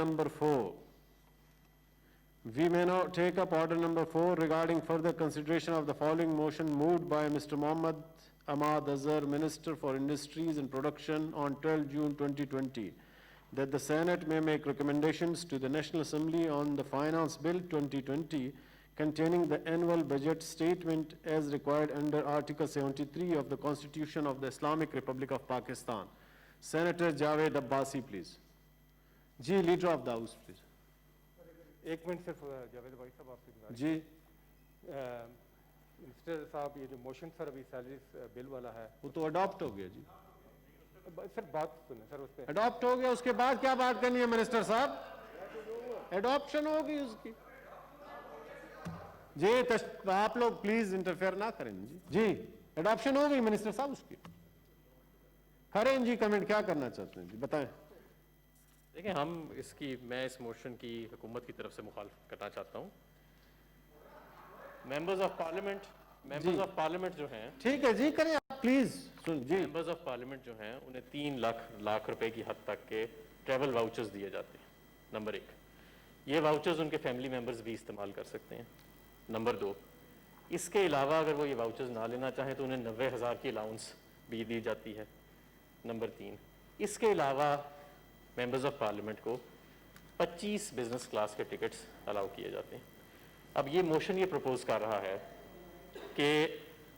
number 4. We may now take up order number 4 regarding further consideration of the following motion moved by Mr. Mohammad Ahmad Azhar, Minister for Industries and Production, on 12 June 2020, that the Senate may make recommendations to the National Assembly on the Finance Bill 2020 containing the annual budget statement as required under Article 73 of the Constitution of the Islamic Republic of Pakistan. Senator Javed Abbasi, please. Ji, Leader of the House, please. ایک minute صرف جاوید بھائی صاحب آپ سے گزارش جی minister صاحب یہ جو موشن سر ابھی سیلریز بل والا ہے وہ تو اڈاپٹ ہو گیا جی سر بات سنیں سر اس پہ اڈاپٹ ہو گیا اس کے بعد کیا بات کرنی ہے منسٹر صاحب اڈاپشن ہوگی اس کی جی آپ لوگ پلیز انٹرفیئر نہ کریں جی اڈاپشن ہو گئی منسٹر صاحب اس کی کریں جی کمنٹ کیا کرنا چاہتے ہیں جی بتائیں دیکھیں میں اس موشن کی حکومت کی طرف سے مخالفت کرنا چاہتا ہوں ممبرز آف پارلیمنٹ جو ہیں ٹھیک ہے جی کریں آپ پلیز جی ممبرز آف پارلیمنٹ جو ہیں انہیں 3 لاکھ روپے کی حد تک کے ٹریول واؤچرز دیے جاتے ہیں نمبر 1 یہ واؤچرز ان کے فیملی ممبرز بھی استعمال کر سکتے ہیں نمبر 2 اس کے علاوہ اگر وہ یہ واؤچرز نہ لینا چاہیں تو انہیں 90,000 کی الاؤنس بھی دی جاتی ہے نمبر 3 اس کے علاوہ ممبرز آف پارلیمنٹ کو 25 بزنس کلاس کے ٹکٹس الاؤ کیے جاتے ہیں اب یہ موشن یہ پروپوز کر رہا ہے کہ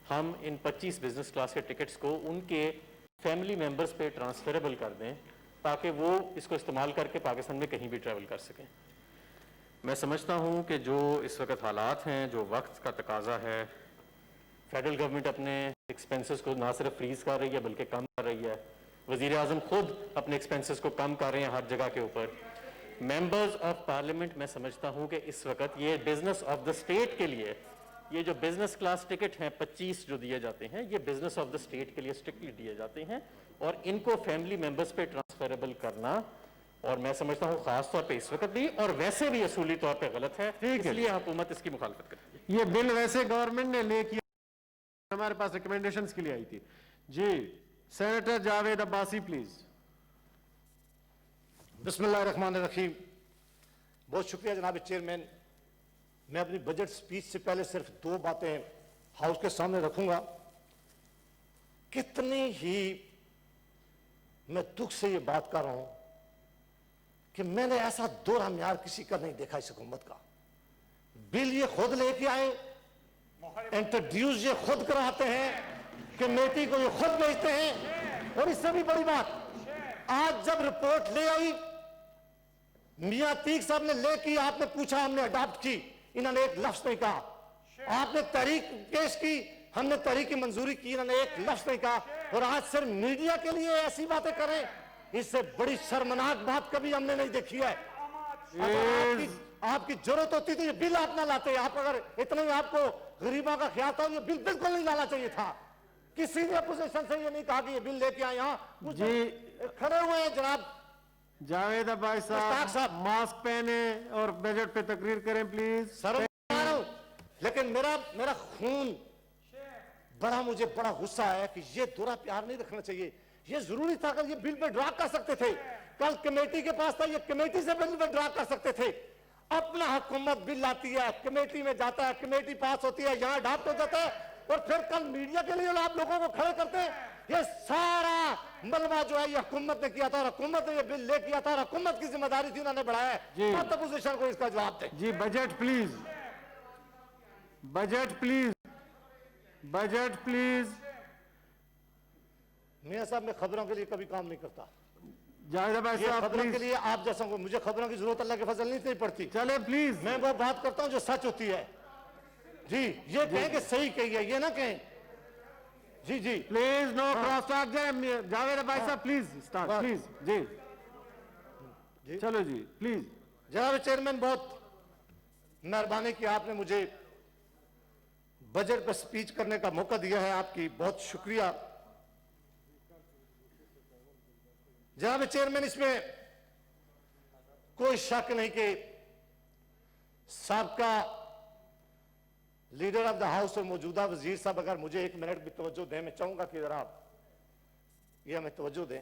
ہم ان 25 بزنس کلاس کے ٹکٹس کو ان کے فیملی ممبرز پہ ٹرانسفریبل کر دیں تاکہ وہ اس کو استعمال کر کے پاکستان میں کہیں بھی ٹریول کر سکیں میں سمجھتا ہوں کہ جو اس وقت حالات ہیں جو وقت کا تقاضا ہے فیڈرل گورنمنٹ اپنے ایکسپینسز کو نہ صرف فریز کر رہی ہے بلکہ کم کر رہی ہے وزیر اعظم خود اپنے ایکسپینسز کو کم کر رہے ہیں ہر جگہ کے اوپر ممبرز آف پارلیمنٹ میں سمجھتا ہوں کہ اس وقت یہ بزنس آف دا اسٹیٹ کے لیے یہ جو بزنس کلاس ٹکٹ ہیں 25 جو دیے جاتے ہیں یہ بزنس آف دا اسٹیٹ کے لیے اسٹرکٹلی دیے جاتے ہیں اور ان کو فیملی ممبرز پہ ٹرانسفریبل کرنا اور میں سمجھتا ہوں خاص طور پہ اس وقت بھی اور ویسے بھی اصولی طور پہ غلط ہے اس لیے حکومت اس کی مخالفت کرتی ہے یہ بل ویسے گورنمنٹ نے لے کیا ہمارے پاس ریکمنڈیشنز کے لیے آئی تھی جی سینیٹر جاوید عباسی پلیز بسم اللہ الرحمن الرحیم بہت شکریہ جناب چیئرمین میں اپنی بجٹ سپیچ سے پہلے صرف 2 باتیں ہاؤس کے سامنے رکھوں گا کتنی ہی میں دکھ سے یہ بات کر رہا ہوں کہ میں نے ایسا دورہ معیار کسی کا نہیں دیکھا اس حکومت کا بل یہ خود لے کے آئے انٹروڈیوس یہ خود کراتے ہیں کمیٹی کو یہ خود بھیجتے ہیں اور اس سے بھی بڑی بات آج جب رپورٹ لے آئی میاں تیق صاحب نے لے کی آپ نے پوچھا ہم نے اڈاپٹ کی انہوں نے ایک لفظ نہیں کہا آپ نے تحریک پیش کی ہم نے تحریک کی منظوری کی انہوں نے ایک لفظ نہیں کہا اور آج صرف میڈیا کے لیے ایسی باتیں کریں اس سے بڑی شرمناک بات کبھی ہم نے نہیں دیکھی ہے آپ کی ضرورت ہوتی تو یہ بل آپ نہ لاتے آپ اگر اتنا ہی آپ کو غریبوں کا خیال تھا یہ بل بالکل نہیں لانا چاہیے تھا کسی نے اپوزیشن سے یہ نہیں کہا کہ یہ بل لے کے آئے ہاں جی کھڑے ہوئے ہیں جناب جاوید عباسی صاحب ماسک پہنے اور بجٹ پہ تقریر کریں پلیز سر لیکن میرا خون مجھے بڑا غصہ ہے کہ یہ دورہ پیار نہیں رکھنا چاہیے یہ ضروری تھا کہ یہ بل پہ ڈرا کر سکتے تھے کل کمیٹی کے پاس تھا یہ کمیٹی سے بل پہ ڈرا کر سکتے تھے اپنا حکومت بل لاتی ہے کمیٹی میں جاتا ہے کمیٹی پاس ہوتی ہے یہاں اڈاپٹ ہو جاتا ہے اور پھر کل میڈیا کے لیے آپ لوگوں کو کھڑے کرتے ہیں یہ سارا ملبہ جو ہے یہ حکومت نے کیا تھا اور حکومت نے یہ بل لے کیا تھا اور حکومت کی ذمہ داری تھی انہوں نے بڑھایا ہے مت اپوزیشن کو اس کا جواب دیں جی budget please budget please budget please میاں صاحب میں خبروں کے لیے کبھی کام نہیں کرتا جاوید عباسی صاحب خبروں کے لیے آپ جیسا مجھے خبروں کی ضرورت اللہ کے فضل نہیں پڑتی چلے پلیز میں وہ بات کرتا ہوں جو سچ ہوتی ہے جی یہ کہیں کہ صحیح کہی ہے یہ نہ کہیں جی جی please no cross talk Javed Abbasi صاحب پلیز سٹارٹ پلیز جی چلو جی پلیز جناب چیئرمین بہت مہربانی کہ آپ نے مجھے بجٹ پر سپیچ کرنے کا موقع دیا ہے آپ کی بہت شکریہ جناب چیئرمین اس میں کوئی شک نہیں کہ سابقہ لیڈر آف دا ہاؤس اور موجودہ وزیر صاحب اگر مجھے 1 منٹ بھی توجہ دیں میں چاہوں گا کہ ذرا یہ ہمیں توجہ دیں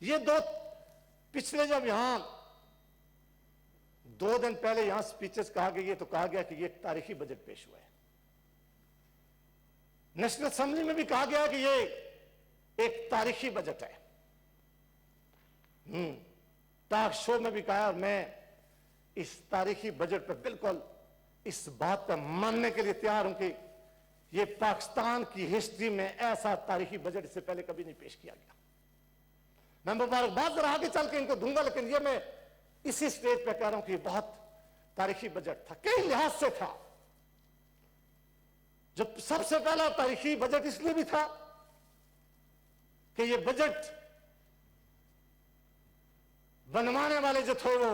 یہ 2 पिछले जब यहां 2 दिन पहले यहां स्पीचेस कहा गया तो कहा गया कि ये एक तारीखी बजट पेश हुआ है। नेशनल असेंबली में भी कहा गया कि ये एक तारीखी बजट है। टॉक शो में भी कहा, और मैं इस तारीखी बजट पर बिल्कुल इस बात पर मानने के लिए तैयार हूं कि ये पाकिस्तान की हिस्ट्री में ऐसा तारीखी बजट इससे पहले कभी नहीं पेश किया गया। मैं मुबारकबाद जरा आगे चल के इनको दूंगा, लेकिन ये मैं इसी स्टेज पे कह रहा हूं कि बहुत तारीखी बजट था, कई लिहाज से था। जब सबसे पहला तारीखी बजट इसलिए भी था कि ये बजट बनवाने वाले जो थे वो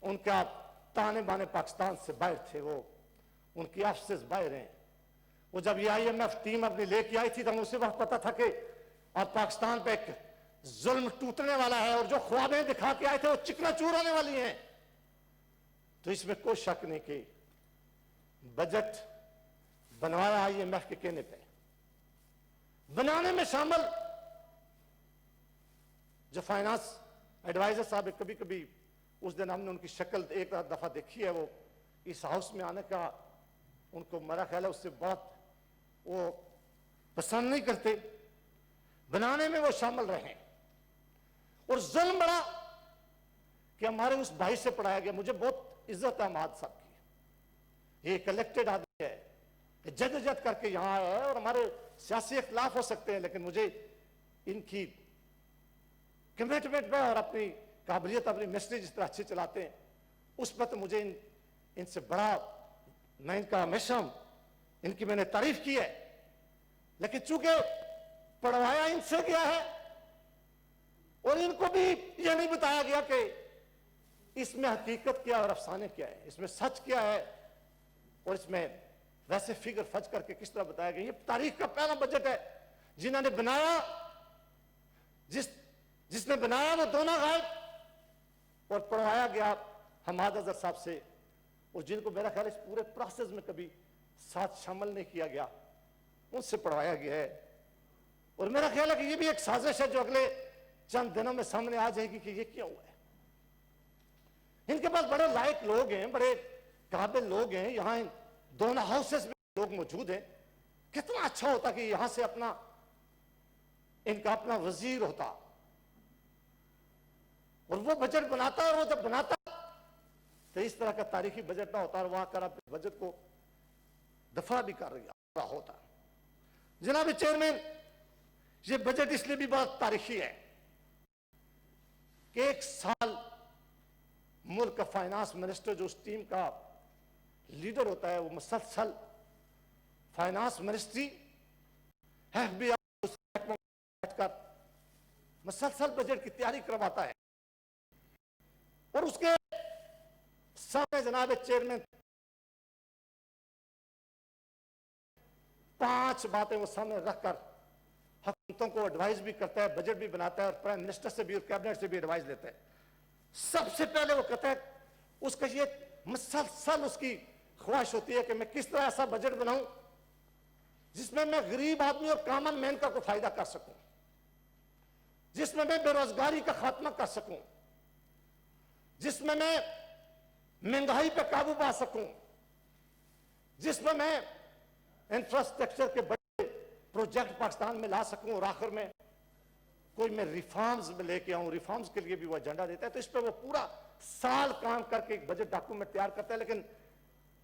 उनका ताने बाने पाकिस्तान से बाहर थे, वो उनकी ऑफिस बाहर हैं। वो जब ये IMF टीम अपनी लेके आई थी तो उसी वक्त पता था कि अब पाकिस्तान पे एक जुल्म टूटने वाला है, और जो ख्वाबें दिखा के आए थे वो चिकनाचूर होने वाली हैं। तो इसमें कोई शक नहीं कि बजट बनवाया IMF के कहने पे। बनाने में शामिल जो फाइनेंस एडवाइजर साहब है, कभी कभी उस दिन हमने उनकी शक्ल एक दफा देखी है, वो इस हाउस में आने का उनको मेरा ख्याल है उससे बहुत वो पसंद नहीं करते। बनाने में वो शामिल रहे, और जुल्म बड़ा कि हमारे उस भाई से पढ़ाया गया। मुझे बहुत इज्जत है अहमद साहब की, ये इलेक्टेड आदमी है, जद करके यहां आया है, और हमारे सियासी इख्तिलाफ हो सकते हैं, लेकिन मुझे इनकी कमिटमेंट में और अपनी काबिलियत, अपनी मिस्ट्री जिस तरह अच्छी चलाते हैं उस पर तो मुझे इनसे बड़ा, मैं इनका हमेशा इनकी मैंने तारीफ की है। लेकिन चूंकि पढ़वाया इनसे गया है और इनको भी यह नहीं बताया गया कि इसमें हकीकत क्या और अफसाने क्या है, इसमें सच क्या है, और इसमें वैसे फिगर फज करके किस तरह बताया गया। ये तारीख का पहला बजट है। जिन्होंने बनाया, जिसने बनाया वो दोनों गायब, और पढ़वाया गया हमाद अजहर साहब से, और जिनको मेरा ख्याल इस पूरे प्रोसेस में कभी साथ शामिल नहीं किया गया, उनसे पढ़वाया गया है। और मेरा ख्याल है कि ये भी एक साजिश है जो अगले चंद दिनों में सामने आ जाएगी कि ये क्या हुआ है। इनके पास बड़े लायक लोग हैं, बड़े काबिल लोग हैं, यहां इन दोनों हाउसेस में लोग मौजूद हैं। कितना अच्छा होता कि यहां से अपना इनका अपना वजीर होता और वो बजट बनाता, और वो जब बनाता तो इस तरह का तारीखी बजट ना होता, और वहां कर बजट को दफा भी कर रहा होता। जनाब चेयरमैन, ये बजट इसलिए भी बहुत तारीखी है कि एक साल मुल्क का फाइनेंस मिनिस्टर जो उस टीम का लीडर होता है, वो मुसलसल फाइनेंस मिनिस्ट्री FBI बैठकर मुसलसल बजट की तैयारी करवाता है, और उसके सामने जनाब चेयरमैन 5 बातें वो सामने रखकर हुकूमतों को एडवाइस भी करता है, बजट भी बनाता है, और प्राइम मिनिस्टर से भी और कैबिनेट से भी एडवाइस लेता है। सबसे पहले वो कहता है, उसका ये मुसलसल उसकी ख्वाहिश होती है कि मैं किस तरह ऐसा बजट बनाऊं जिसमें मैं गरीब आदमी और कॉमन मैन का कोई फायदा कर सकूं, जिसमें मैं बेरोजगारी का खात्मा कर सकूं, जिसमें मैं महंगाई पर काबू पा सकूं, जिसमें मैं इंफ्रास्ट्रक्चर के बड़े प्रोजेक्ट पाकिस्तान में ला सकूं, और आखिर में कोई मैं रिफॉर्म्स में लेके आऊं। रिफॉर्म्स के लिए भी वो एजेंडा देता है। तो इस पर वो पूरा साल काम करके एक बजट डॉक्यूमेंट तैयार करता है। लेकिन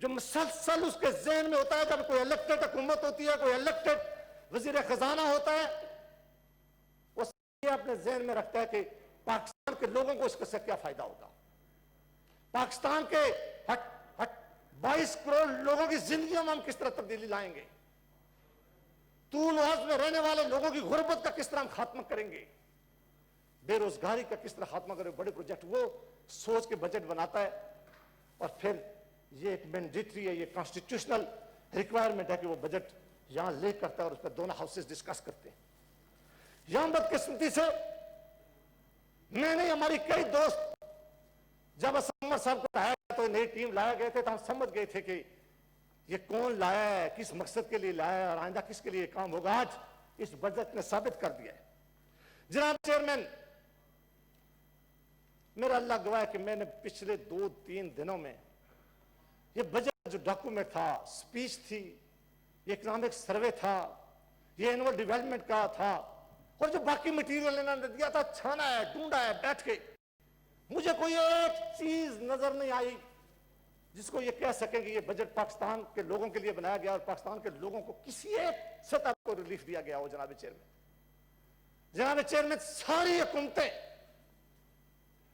जो मुसलसल उसके जहन में होता है, जब कोई इलेक्टेड हुकूमत होती है, कोई इलेक्टेड वजीर खजाना होता है, वो अपने जहन में रखता है कि पाकिस्तान के लोगों को इससे क्या फायदा होगा, पाकिस्तान के 22 करोड़ लोगों की जिंदगियों में हम किस तरह तब्दीली लाएंगे, तूल अर्ज में रहने वाले लोगों की गुर्बत का किस तरह हम खात्मा करेंगे, बेरोजगारी का किस तरह खात्मा करेंगे। बड़े प्रोजेक्ट वो सोच के बजट बनाता है, और फिर ये एक मैंडेटरी है, ये कॉन्स्टिट्यूशनल रिक्वायरमेंट है कि वो बजट यहां ले करता है, और उस पर दोनों हाउसेस डिस्कस करते हैं। यहां बदकिस्मती से मैंने, हमारी कई दोस्त जब असम्मर साहब को लाया तो नई टीम लाया गए थे, तो हम समझ गए थे कि ये कौन लाया है, किस मकसद के लिए लाया है, और आइंदा किसके लिए काम होगा। आज इस बजट ने साबित कर दिया है। जनाब चेयरमैन, میرا اللہ گواہ ہے کہ میں نے پچھلے 2-3 دنوں میں یہ بجٹ جو ڈاکومنٹ تھا، سپیچ تھی، یہ اکنامک سروے تھا، یہ اینول ڈیولپمنٹ کا تھا، اور جو باقی مٹیریل انہوں نے دیا تھا، چھانا ہے، ڈھونڈا ہے بیٹھ کے، مجھے کوئی ایک چیز نظر نہیں آئی جس کو یہ کہہ سکیں کہ یہ بجٹ پاکستان کے لوگوں کے لیے بنایا گیا اور پاکستان کے لوگوں کو کسی ایک سطح کو ریلیف دیا گیا ہو. جناب چیئرمین ساری حکومتیں،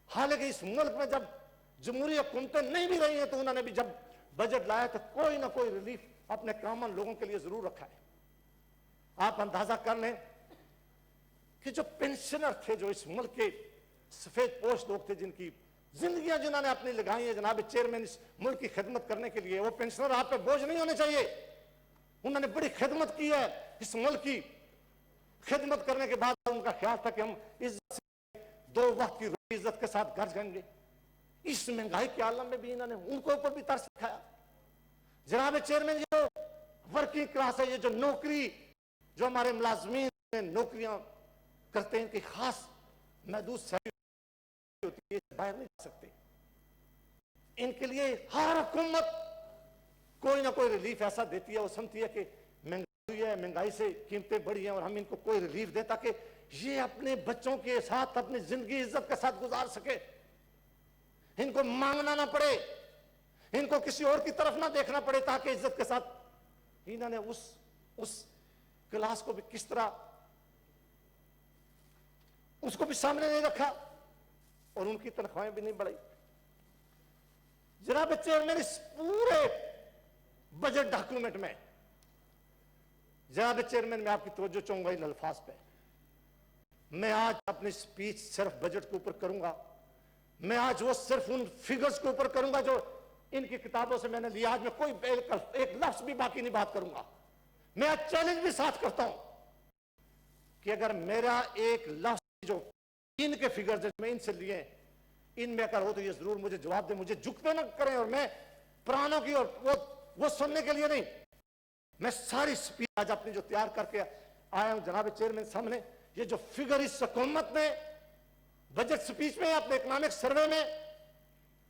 حالانکہ اس ملک میں جب جمہوری حکومتیں نہیں بھی رہی ہیں تو انہوں نے بھی جب بجٹ لایا تو کوئی نہ کوئی ریلیف اپنے کامن لوگوں کے لیے ضرور رکھا ہے. آپ اندازہ کر لیں کہ جو پینشنر تھے، جو اس ملک کے سفید پوش لوگ تھے، جن کی زندگیاں جنہوں نے اپنی لگائی ہیں جناب چیئرمین اس ملک کی خدمت کرنے کے لیے، وہ پینشنر آپ پہ بوجھ نہیں ہونے چاہیے. انہوں نے بڑی خدمت کی ہے اس ملک کی. خدمت کرنے کے بعد ان کا خیال تھا کہ ہم عزت سے 2 وقت کی روٹی عزت کے ساتھ گھر جائیں گے. اس مہنگائی کے عالم میں بھی انہوں نے ان کو اوپر بھی ترس کھایا. جناب چیئرمین، یہ جو ورکنگ کلاس ہے، یہ جو نوکری، جو ہمارے ملازمین نوکریاں کرتے ہیں، ان کی خاص محدود سیلری ہوتی ہے، باہر نہیں جا سکتے. ان کے لیے ہر حکومت کوئی نہ کوئی ریلیف ایسا دیتی ہے. وہ سمجھتی ہے کہ مہنگائی ہے، مہنگائی سے قیمتیں بڑھی ہیں اور ہم ان کو کوئی ریلیف دیں تاکہ یہ اپنے بچوں کے ساتھ اپنی زندگی عزت کے ساتھ گزار سکے، ان کو مانگنا نہ پڑے، ان کو کسی اور کی طرف نہ دیکھنا پڑے، تاکہ عزت کے ساتھ. انہوں نے اس کلاس کو بھی کس طرح اس کو بھی سامنے نہیں رکھا اور ان کی تنخواہیں بھی نہیں بڑھائی. جناب چیئرمین، اس پورے بجٹ ڈاکومنٹ میں جناب چیئرمین میں آپ کی توجہ چاہوں گا ان الفاظ پہ. میں آج اپنی سپیچ صرف بجٹ کے اوپر کروں گا. میں آج وہ صرف ان فگرز کے اوپر کروں گا جو ان کی کتابوں سے میں نے لیا. آج میں کوئی ایک لفظ بھی باقی نہیں بات کروں گا. میں آج چیلنج بھی ساتھ کرتا ہوں کہ اگر میرا ایک لفظ جو ان کے فگرز میں ان سے لیے ان میں اگر ہو تو یہ ضرور مجھے جواب دیں. مجھے جھکتے نہ کریں، اور میں پرانوں کی اور وہ سننے کے لیے نہیں. میں ساری سپیچ آج اپنی جو تیار کر کے آیا ہوں جناب چیئرمین سامنے، یہ جو فگر اس حکومت نے بجٹ سپیچ میں، اپنے اکنامک سروے میں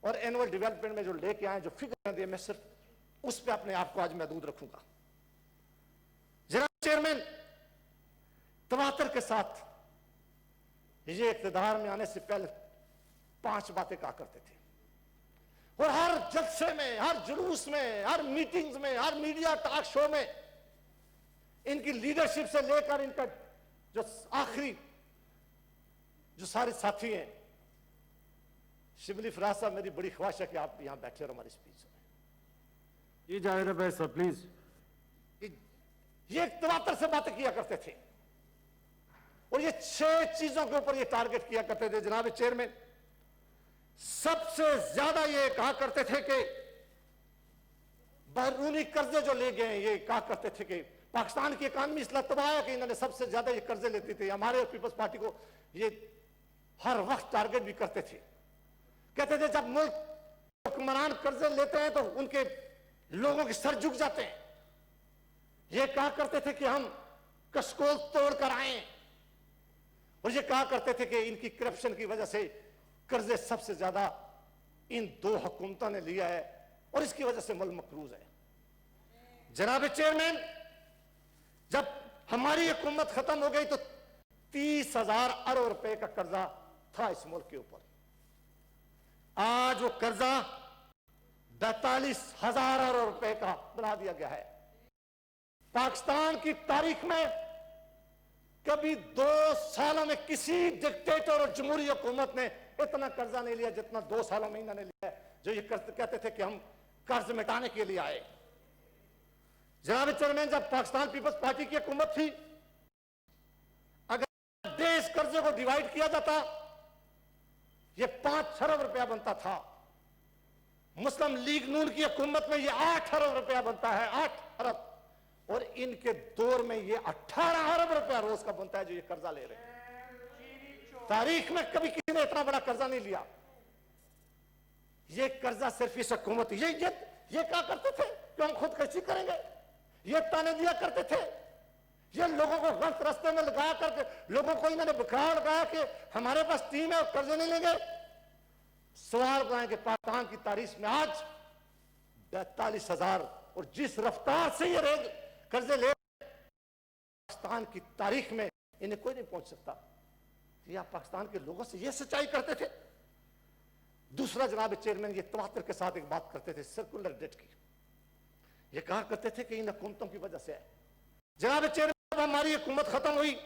اور اینول ڈیولپمنٹ میں جو لے کے آئے، جو فگر دے، میں صرف اس پہ اپنے آپ کو آج محدود رکھوں گا. جناب چیئرمین، تواتر کے ساتھ یہ اقتدار میں آنے سے پہلے 5 باتیں کہا کرتے تھے، اور ہر جلسے میں، ہر جلوس میں، ہر میٹنگز میں، ہر میڈیا ٹاک شو میں ان کی لیڈرشپ سے لے کر ان کا جو آخری جو سارے ساتھی ہیں، شبلی فراز صاحب، میری بڑی خواہش ہے کہ آپ یہاں بیٹھے اور ہماری سپیچ سنیں. جی جاوید عباس صاحب پلیز. یہ ایک تواتر سے باتیں کیا کرتے تھے اور یہ 6 چیزوں کے اوپر یہ ٹارگٹ کیا کرتے تھے. جناب چیئرمین، سب سے زیادہ یہ کہا کرتے تھے کہ بیرونی قرضے جو لے گئے ہیں، یہ کہا کرتے تھے کہ پاکستان کی اکانومی اس لیے تباہ ہے کہ انہوں نے سب سے زیادہ یہ قرضے لیتے تھے. ہمارے پیپلز پارٹی کو یہ ہر وقت ٹارگٹ بھی کرتے تھے. کہتے تھے جب ملک حکمران قرضے لیتے ہیں تو ان کے لوگوں کے سر جھک جاتے ہیں. یہ کہا کرتے تھے کہ ہم کشکول توڑ کر آئیں، اور یہ کہا کرتے تھے کہ ان کی کرپشن کی وجہ سے قرضے سب سے زیادہ ان 2 حکومتوں نے لیا ہے اور اس کی وجہ سے ملک مقروض ہے. جناب چیئرمین، جب ہماری حکومت ختم ہو گئی تو 30,000 ارب روپے کا قرضہ تھا اس ملک کے اوپر. آج وہ قرضہ 42,000 ارب روپے کا بنا دیا گیا ہے. پاکستان کی تاریخ میں کبھی 2 سالوں میں کسی ڈکٹیٹر اور جمہوری حکومت نے اتنا قرضہ نہیں لیا جتنا 2 سالوں میں انہوں نے لیا ہے، جو یہ کہتے تھے کہ ہم قرض مٹانے کے لیے آئے. جناب چیئرمین، جب پاکستان پیپلز پارٹی کی حکومت تھی، اگر دیش قرضے کو ڈیوائیڈ کیا جاتا یہ 5 ارب روپیہ بنتا تھا. مسلم لیگ نون کی حکومت میں یہ 8 ارب روپیہ بنتا ہے، 8 ارب، اور ان کے دور میں یہ 18 ارب روپیہ روز کا بنتا ہے جو یہ قرضہ لے رہے ہیں. تاریخ میں کبھی کسی نے اتنا بڑا قرضہ نہیں لیا. یہ قرضہ صرف اس حکومت، یہ کہا کرتے تھے کہ ہم خود کشی کریں گے. یہ تانے دیا کرتے تھے، یہ لوگوں کو غلط رستے میں لگایا کر کے لوگوں کو انہوں نے بکھاڑ لگایا کہ ہمارے پاس ٹیم ہے اور قرضے نہیں لیں گے. सवाल बनाए कि पाकिस्तान की तारीख में आज 42,000 और जिस रफ्तार से ये कर्जे ले पाकिस्तान की तारीख में इन्हें कोई नहीं पहुंच सकता। ये आप पाकिस्तान के लोगों से ये सच्चाई करते थे। दूसरा जनाब चेयरमैन ये तवातर के साथ एक बात करते थे सर्कुलर डेट की। ये कहा करते थे कि इन हुकूमतों की वजह से है। जनाब चेयरमैन हमारी हुकूमत खत्म हुई,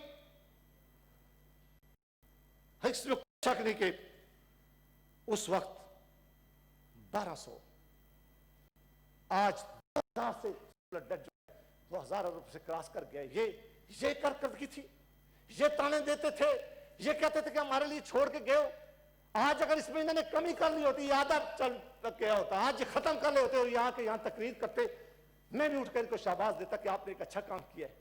इसमें कोई शक नहीं कि उस वक्त 1200 आज 2000 से डेट जो 2000 अरब से क्रॉस कर गया। ये करकर्दगी थी, ये ताने देते थे, ये कहते थे कि हमारे लिए छोड़ के गए। आज अगर इसमें इन्होंने कमी कर ली होती, आधा चल गया होता, आज ये खत्म कर ले होते और यहाँ के यहाँ तकरीर करते, मैं भी उठकर इनको शाबाश देता कि आपने एक अच्छा काम किया है।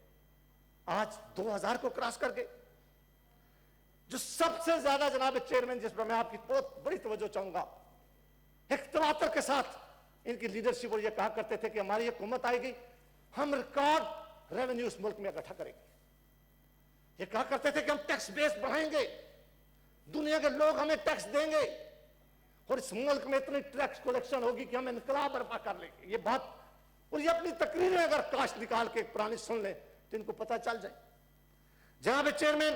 आज 2000 को क्रॉस कर गए। जो सबसे ज्यादा जनाब चेयरमैन जिस पर मैं आपकी बहुत बड़ी तवज्जो चाहूंगा, एक तवातर के साथ इनकी लीडरशिप और ये कहा करते थे कि हमारी हुकूमत आएगी, हम रिकॉर्ड रेवेन्यू इस मुल्क में इकट्ठा करेंगे। ये कहा करते थे कि हम टैक्स बेस बढ़ाएंगे, दुनिया के लोग हमें टैक्स देंगे और इस मुल्क में इतनी टैक्स कलेक्शन होगी कि हम इनकलाब बर्पा कर लेंगे। ये बात और ये अपनी तकरीरें अगर काश निकाल के पुरानी सुन ले तो इनको पता चल जाए। जनाब चेयरमैन,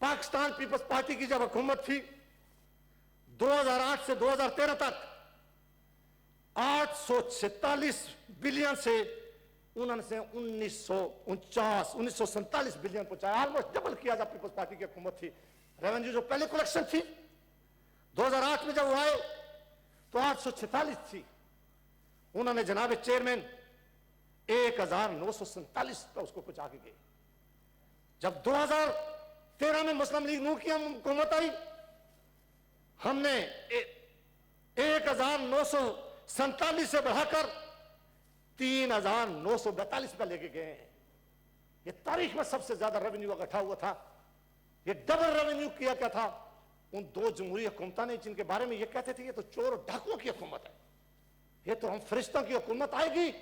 पाकिस्तान पीपल्स पार्टी की जब हुकूमत थी 2008 से 2013 तक 846 बिलियन से उन्होंने 1947 बिलियन पहुंचाया, ऑलमोस्ट डबल किया जब पीपल्स पार्टी की हुकूमत थी। रेवेन्यू जो पहले कलेक्शन थी 2008 में जब वो आए तो 846 थी, उन्होंने जनाब चेयरमैन 1947 का उसको पहुंचा के गए। जब 2013 में मुस्लिम लीग नून की हुकूमत आई, हमने 1947 से बढ़ाकर 3942 पे लेके गए हैं। ये तारीख में सबसे ज्यादा रेवेन्यू इकट्ठा हुआ था। ये डबल रेवेन्यू किया क्या था उन दो जमहूरी हुकूमतों ने, जिनके बारे में ये कहते थे ये तो चोर और डाकुओं की हुकूमत है, ये तो हम फरिश्तों की हुकूमत आएगी,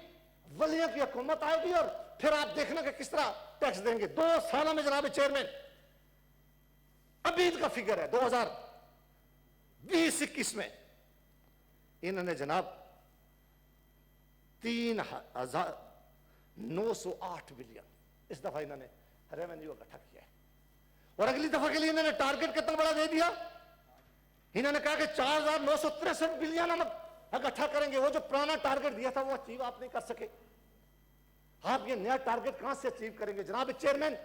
वलियों की हुकूमत आएगी और फिर आप देखना कि किस तरह टैक्स देंगे। 2 सालों में जनाब चेयरमैन, अभी का फिगर है 2020-21 में इन्होंने जनाब 3,908 बिलियन इस दफा इन्होंने रेवेन्यू इकट्ठा किया है। और अगली दफा के लिए इन्होंने टारगेट कितना बड़ा दे दिया, इन्होंने कहा कि 4,963 बिलियन हम इकट्ठा करेंगे। वो जो पुराना टारगेट दिया था वो अचीव आप नहीं कर सके, आप ये नया टारगेट कहां से अचीव करेंगे। जनाब चेयरमैन,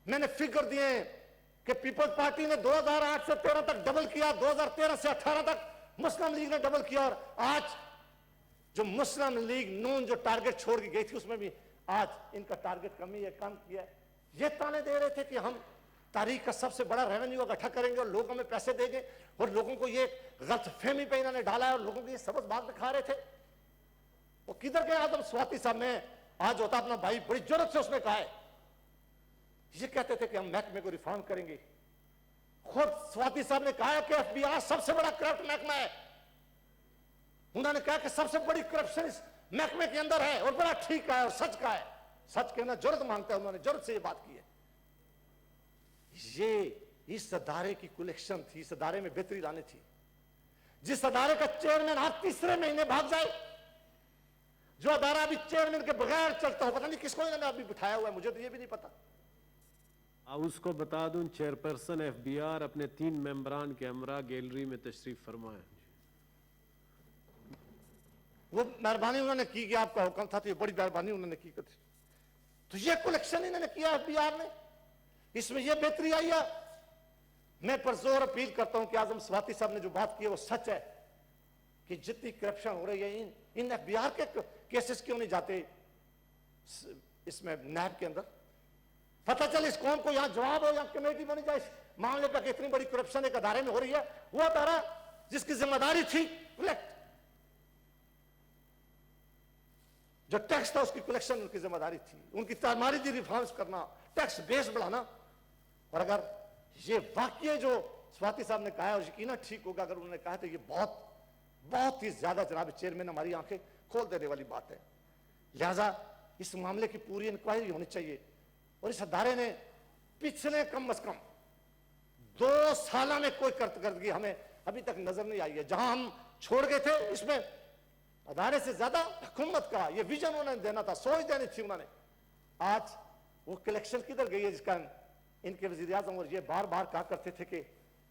मैंने फिगर दिए हैं कि पीपल्स पार्टी ने 2008 से 13 तक डबल किया, 2013 से 18 तक मुस्लिम लीग ने डबल किया, और आज जो मुस्लिम लीग नून जो टारगेट छोड़ के गई थी उसमें भी आज इनका टारगेट कम किया है। ये ताने दे रहे थे कि हम तारीख का सबसे बड़ा रेवेन्यू इकट्ठा करेंगे और लोगों में पैसे देंगे, और लोगों को ये गलत फहमी पे इन्होंने डाला है और लोगों को ये सबक बात दिखा रहे थे। वो किधर गए आदम स्वाति साहब ने आज होता अपना भाई बड़ी जरूरत से उसने कहा है, ये कहते थे कि हम महकमे को रिफॉर्म करेंगे। खुद स्वाति साहब ने कहा कि FBI सबसे बड़ा करप्ट महकमा है, उन्होंने कहा कि सबसे बड़ी करप्शन इस महकमे के अंदर है और बड़ा ठीक का है और सच का है, सच कहना जरूरत मांगता है, उन्होंने जरूरत से ये बात की है। ये इस अदारे की कलेक्शन थी, इस अदारे में बेहतरी लानी थी। जिस अदारे का चेयरमैन हर तीसरे महीने भाग जाए, जो अदारा अभी चेयरमैन के बगैर चलता हो, पता नहीं किसको इन्होंने अभी बिठाया हुआ है, मुझे तो ये भी नहीं पता। उसको बता दूं, चेयरपर्सन FBR अपने 3 मेंबरान के हमरा गैलरी में तशरीफ फरमाए। वो मेहरबानी उन्होंने की कि आपका हुक्म था, तो ये बड़ी मेहरबानी उन्होंने की। तो ये कलेक्शन इन्होंने किया FBR ने, इसमें ये बेहतरी आई है। मैं परजोर अपील करता हूं कि आजम स्वाति साहब ने जो बात की है वो सच है कि जितनी करप्शन हो रही है इन FBR के केसेस क्यों नहीं जाते इसमें नैब के अंदर, पता चले इस कौम को यहां जवाब हो, यहां कमेटी बनी जाए इस मामले पर कि इतनी बड़ी करप्शन एक अदारे में हो रही है। वो अदारा जिसकी जिम्मेदारी थी कलेक्ट, जो टैक्स था उसकी कलेक्शन उनकी जिम्मेदारी थी, उनकी तारमारी रिफॉर्म्स करना, टैक्स बेस बढ़ाना। और अगर ये वाकई जो स्वाति साहब ने कहा है और यकीनन ठीक होगा, अगर उन्होंने कहा तो ये बहुत बहुत ही ज्यादा जनाब चेयरमैन हमारी आंखें खोल देने वाली बात है। लिहाजा इस मामले की पूरी इंक्वायरी होनी चाहिए और इस अदारे ने पिछले कम अज कम 2 सालों में कोई करदगी हमें अभी तक नजर नहीं आई है। जहां हम छोड़ गए थे, इसमें अदारे से ज्यादा हुकूमत का ये विजन उन्होंने देना था, सोच देनी थी उन्होंने। आज वो कलेक्शन किधर गई है, जिसका इनके वजीर आजम और ये बार बार कहा करते थे कि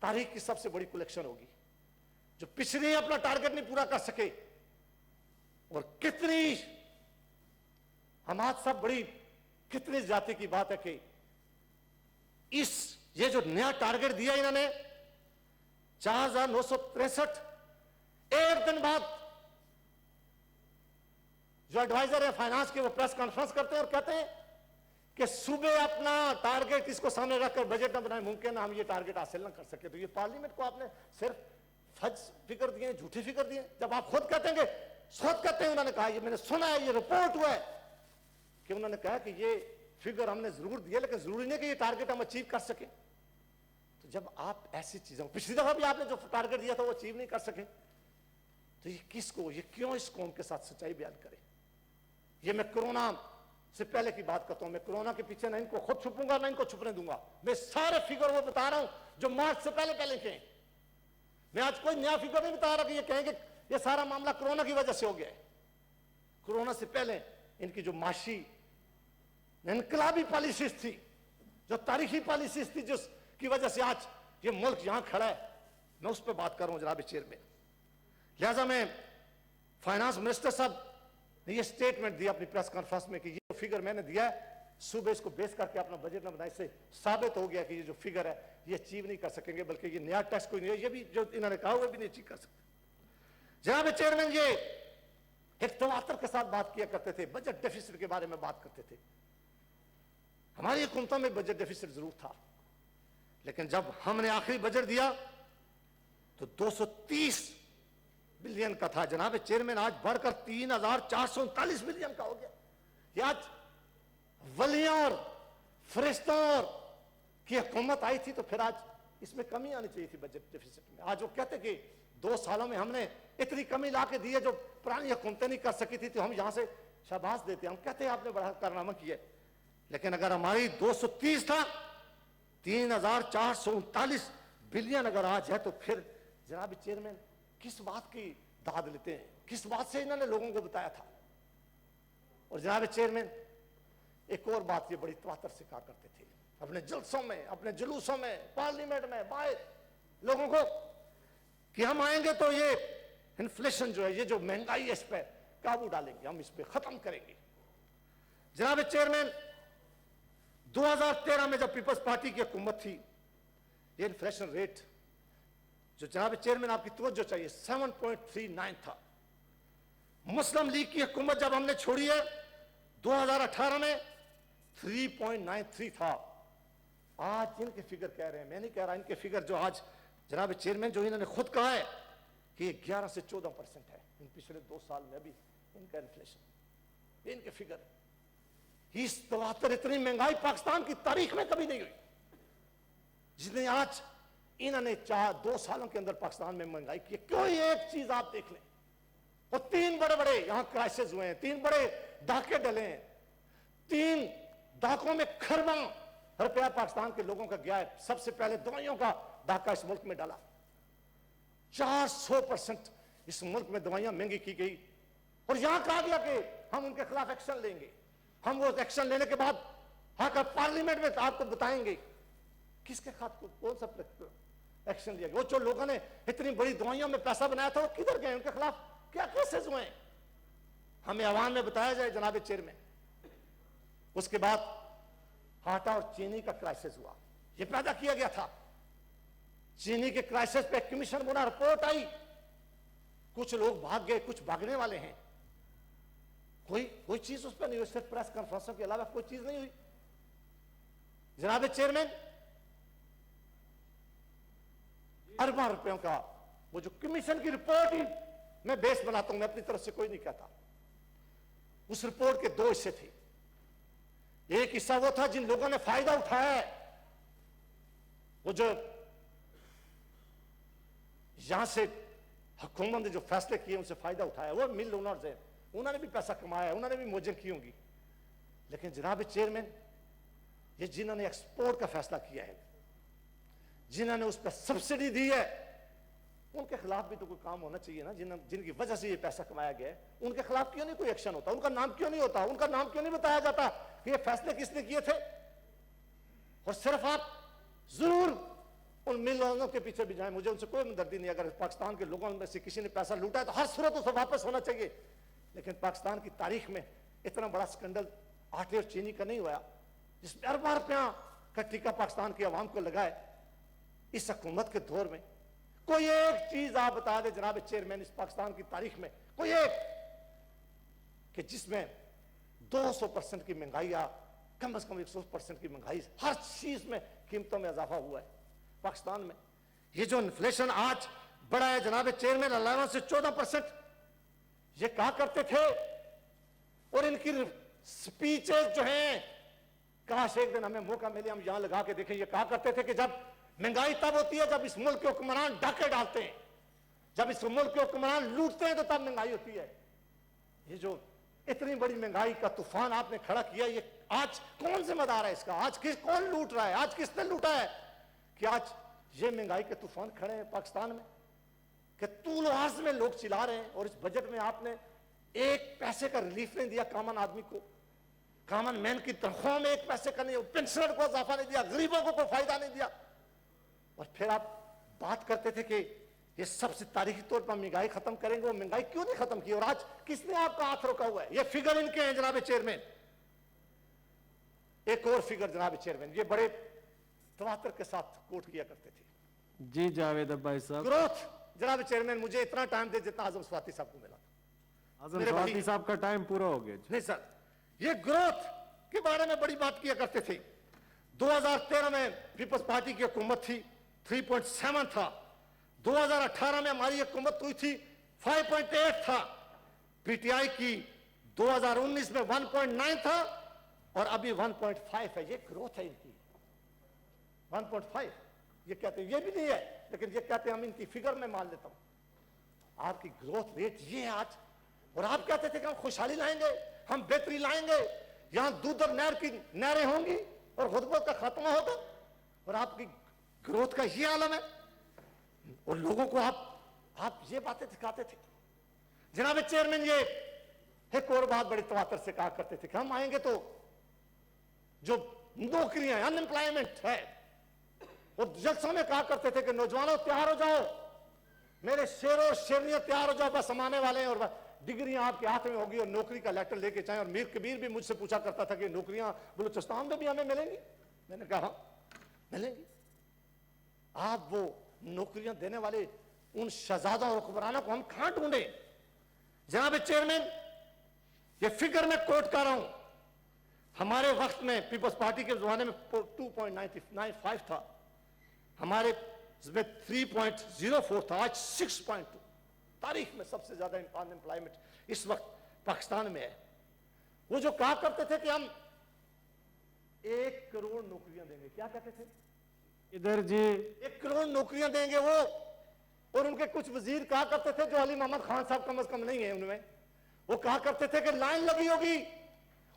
तारीख की सबसे बड़ी कलेक्शन होगी। जो पिछले अपना टारगेट नहीं पूरा कर सके, और कितनी हम आज सब बड़ी कितनी जाति की बात है कि ये जो नया टारगेट दिया इन्होंने 4963, एक दिन बाद जो एडवाइजर है फाइनेंस के वो प्रेस कॉन्फ्रेंस करते हैं और कहते हैं कि सुबह अपना टारगेट इसको सामने रखकर बजट न बनाए, मुमकिन हम ये टारगेट हासिल न कर सके। तो ये पार्लियामेंट को आपने सिर्फ फज फिगर दिए, झूठी फिगर दिए, जब आप खुद कहते हैं उन्होंने कहा, ये मैंने सुना है, ये रिपोर्ट हुआ है कि उन्होंने कहा कि ये फिगर हमने जरूर दिया, लेकिन जरूरी नहीं कि ये टारगेट हम अचीव कर सके। तो जब आप ऐसी चीजों, पिछली दफा भी आपने जो टारगेट दिया था वो अचीव नहीं कर सके, तो ये किसको, ये क्यों इस कौम के साथ सच्चाई बयान करे। ये मैं कोरोना से पहले की बात करता हूं, मैं कोरोना के पीछे ना इनको खुद छुपूंगा ना इनको छुपने दूंगा। मैं सारे फिगर वो बता रहा हूं जो मार्च से पहले के। मैं आज कोई नया फिगर नहीं बता रहा कि ये कहेंगे ये सारा मामला कोरोना की वजह से हो गया है। कोरोना से पहले इनकी जो माशी इनकलाबी पॉलिसीज थी, जो तारीखी पॉलिसीज थी, जिसकी वजह से आज ये मुल्क यहां खड़ा है, मैं उस पर बात कर रहा हूं जनाब चेयरमैन। लिहाजा मैं फाइनेंस मिनिस्टर साहब ने ये स्टेटमेंट दिया अपनी प्रेस कॉन्फ्रेंस में कि ये फिगर मैंने दिया है, सुबह इसको बेस करके अपना बजट न बनाए, इससे साबित हो गया कि ये जो फिगर है ये अचीव नहीं कर सकेंगे, बल्कि ये नया टैक्स कोई नहीं है, ये भी जो इन्होंने कहा वो भी नहीं अचीव कर सकते। जनाब चेयरमैन ये एक तवातर के साथ बात किया करते थे, बजट डेफिसिट के बारे में बात करते थे। हमारी हुकूमतों में बजट डेफिसिट जरूर था, लेकिन जब हमने आखिरी बजट दिया तो 230 बिलियन का था। जनाब चेयरमैन आज बढ़कर 3439 बिलियन का हो गया। ये आज वलियों और फरिश्तों की हुकूमत आई थी, तो फिर आज इसमें कमी आनी चाहिए थी बजट डेफिसिट में। आज वो कहते कि 2 सालों में हमने इतनी कमी ला के दी है जो पुरानी हुकूमतें नहीं कर सकी थी, तो हम यहां से शाबाश देते हैं, हम कहते हैं आपने बड़ा कारनामा किया। लेकिन अगर हमारी 230 था, 3439 बिलियन अगर आज है, तो फिर जनाब चेयरमैन किस बात की दाद लेते हैं, किस बात से इन्होंने लोगों को बताया था। और जनाब चेयरमैन एक और बात ये बड़ी तवातर से कहा करते थे अपने जलसों में, अपने जुलूसों में, पार्लियामेंट में, बाहर लोगों को, कि हम आएंगे तो ये इन्फ्लेशन जो है, ये जो महंगाई है, इस पर काबू डालेंगे, हम इस पर खत्म करेंगे। जनाब चेयरमैन 2013 में जब पीपल्स पार्टी की हुकूमत थी, ये इन्फ्लेशन रेट जो जनाब चेयरमैन आपकी तवज्जो चाहिए 7.39 था। मुस्लिम लीग की हुकूमत जब हमने छोड़ी है 2018 में 3.93 था। आज इनके फिगर कह रहे हैं, मैं नहीं कह रहा, इनके फिगर जो आज जनाब चेयरमैन जो इन्होंने खुद कहा है कि 11 से 14% है इन पिछले 2 साल में भी इनका इन्फ्लेशन, इनके फिगर। इस तवातर इतनी महंगाई पाकिस्तान की तारीख में कभी नहीं हुई जितने आज इन्होंने 2 सालों के अंदर पाकिस्तान में महंगाई की। कोई एक चीज आप देख लें, और 3 बड़े बड़े यहां क्राइसिस हुए हैं, 3 बड़े डाके डले हैं, 3 डाकों में खरबों रुपया पाकिस्तान के लोगों का गया है। सबसे पहले दवाइयों का डाका इस मुल्क में डाला, 400% इस मुल्क में दवाइयां महंगी की गई, और यहां कहा गया कि हम उनके खिलाफ एक्शन लेंगे। हम वो एक्शन लेने के बाद आकर पार्लियामेंट में आपको बताएंगे किसके खिलाफ कौन सा एक्शन लिया गया। वो जो लोगों ने इतनी बड़ी दवाइयों में पैसा बनाया था वो किधर गए, उनके खिलाफ क्या केसेस हुए, हमें अवाम में बताया जाए जनाब चेयरमैन। उसके बाद आटा और चीनी का क्राइसिस हुआ, ये पैदा किया गया था। चीनी के क्राइसिस पे कमीशन बना, रिपोर्ट आई, कुछ लोग भाग गए, कुछ भागने वाले हैं, कोई चीज उस पर नहीं हुई, सिर्फ प्रेस कॉन्फ्रेंसों के अलावा कोई चीज नहीं हुई। जनाब चेयरमैन अरबों रुपयों का वो जो कमीशन की रिपोर्ट ही मैं बेस बनाता हूं, मैं अपनी तरफ से कोई नहीं कहता। उस रिपोर्ट के 2 हिस्से थे। एक हिस्सा वो था जिन लोगों ने फायदा उठाया है, वो जो यहां से हुकूमत ने जो फैसले किए उनसे फायदा उठाया, वो मिल ओनर्स है, उन्होंने भी पैसा कमाया है, उन्होंने भी मौजें की होंगी। लेकिन जनाब चेयरमैन ये जिन्होंने एक्सपोर्ट का फैसला किया है, जिन्होंने उस पर सब्सिडी दी है, उनके खिलाफ भी तो कोई काम होना चाहिए ना, जिनकी वजह से ये पैसा कमाया गया है, उनके खिलाफ क्यों नहीं कोई एक्शन होता, उनका नाम क्यों नहीं होता, उनका नाम क्यों नहीं बताया जाता कि ये फैसले किसने किए थे। और सिर्फ आप जरूर उन मिलों के पीछे भी जाएं, मुझे उनसे कोई हमदर्दी नहीं, अगर पाकिस्तान के लोगों में से किसी ने पैसा लूटा है तो हर सूरत उसे वापस होना चाहिए। लेकिन पाकिस्तान की तारीख में इतना बड़ा स्कैंडल आटे और चीनी का नहीं हुआ जिसमें अरबों रुपया का टीका पाकिस्तान की आवाम को लगाए। इस हुकूमत के दौर में कोई एक चीज आप बता दे जनाब चेयरमैन, इस पाकिस्तान की तारीख में कोई एक कि जिसमें 200% की महंगाई या कम से कम 100% की महंगाई, हर चीज में कीमतों में इजाफा हुआ है पाकिस्तान में। ये जो इन्फ्लेशन आज बड़ा है जनाब चेयरमैन, 11 से 14%, ये कहा करते थे और इनकी स्पीचेस जो हैं, काश एक दिन हमें मौका मिले हम यहां लगा के देखें। ये कहा करते थे कि जब महंगाई तब होती है जब इस मुल्क के हुक्मरान डाके डालते हैं, जब इस मुल्क के हुक्मरान लूटते हैं तो तब महंगाई होती है। ये जो इतनी बड़ी महंगाई का तूफान आपने खड़ा किया, ये आज कौन जिम्मेदार है इसका? आज कौन लूट रहा है? आज किसने लूटा है कि आज ये महंगाई के तूफान खड़े हैं पाकिस्तान में, कि तूल अर्ज में लोग चिल्ला रहे हैं। और इस बजट में आपने एक पैसे का रिलीफ नहीं दिया कॉमन आदमी को, कॉमन मैन की तनख्वाह में एक पैसे का नहीं, पेंशनर को इजाफा नहीं दिया, गरीबों को कोई फायदा नहीं दिया। और फिर आप बात करते थे कि ये सबसे तारीखी तौर पर महंगाई खत्म करेंगे। वो महंगाई क्यों नहीं खत्म की? और आज किसने आपका हाथ रोका हुआ है? ये फिगर इनके हैं जनाब चेयरमैन। एक और फिगर जनाब चेयरमैन, ये बड़े तवातर के साथ कोट किया करते थे। जी जावेद अब्बासी साहब। ग्रोथ जनाब चेयरमैन, मुझे इतना टाइम दे जितना आजम स्वाति साहब को मिला। आजम स्वाति साहब का टाइम पूरा हो गया। नहीं सर, ये ग्रोथ के बारे में बड़ी बात किया करते थे। 2013 में पीपल्स पार्टी की हुकूमत थी, 3.7 था। 2018 में हमारी हुकूमत हुई थी, 5.8 था। पीटीआई की 2019 में 1.9 था और अभी 1.5 है। ये ग्रोथ है इनकी, 1.5। ये कहते हैं, ये भी नहीं है, लेकिन ये कहते हैं हम इनकी फिगर में मान लेता हूं। आपकी ग्रोथ रेट ये है आज। और आप कहते थे कि हम खुशहाली लाएंगे, हम बेहतरी लाएंगे, यहां दूध और नहर की नहरें होंगी और गुर्बत का खात्मा होगा, और आपकी ग्रोथ का ये आलम है। और लोगों को आप ये बातें दिखाते थे जनाब चेयरमैन। ये एक और बात बड़ी तवातर से कहा करते थे कि हम आएंगे तो जो नौकरियां, अनएम्प्लॉयमेंट है, और जलसों में कहा करते थे कि नौजवानों तैयार हो जाओ, मेरे शेरों शेरनियां तैयार हो जाओ, बस हम आने वाले हैं और डिग्रियां आपके हाथ में होगी और नौकरी का लेटर लेके जाएं। और मीर कबीर भी मुझसे पूछा करता था कि नौकरियां बलूचिस्तान में भी हमें मिलेंगी। मैंने कहा मिलेंगी। आप वो नौकरियां देने वाले उन शहजादा और हुक्मरानों को हम कहां ढूंढे जनाब चेयरमैन? ये फिगर में कोट कर रहा हूं। हमारे वक्त में पीपल्स पार्टी के जमाने में 2.95 था, हमारे इसमें 3.04 था, आज 6.2। तारीख में सबसे ज्यादा अनएम्प्लॉयमेंट इस वक्त पाकिस्तान में है। वो जो कहा करते थे कि हम 1 करोड़ नौकरियां देंगे, क्या कहते थे? इधर जी 1 करोड़ नौकरियां देंगे वो। और उनके कुछ वजीर कहा करते थे, जो अली मोहम्मद खान साहब कम से कम नहीं है उनमें, वो कहा करते थे कि लाइन लगी होगी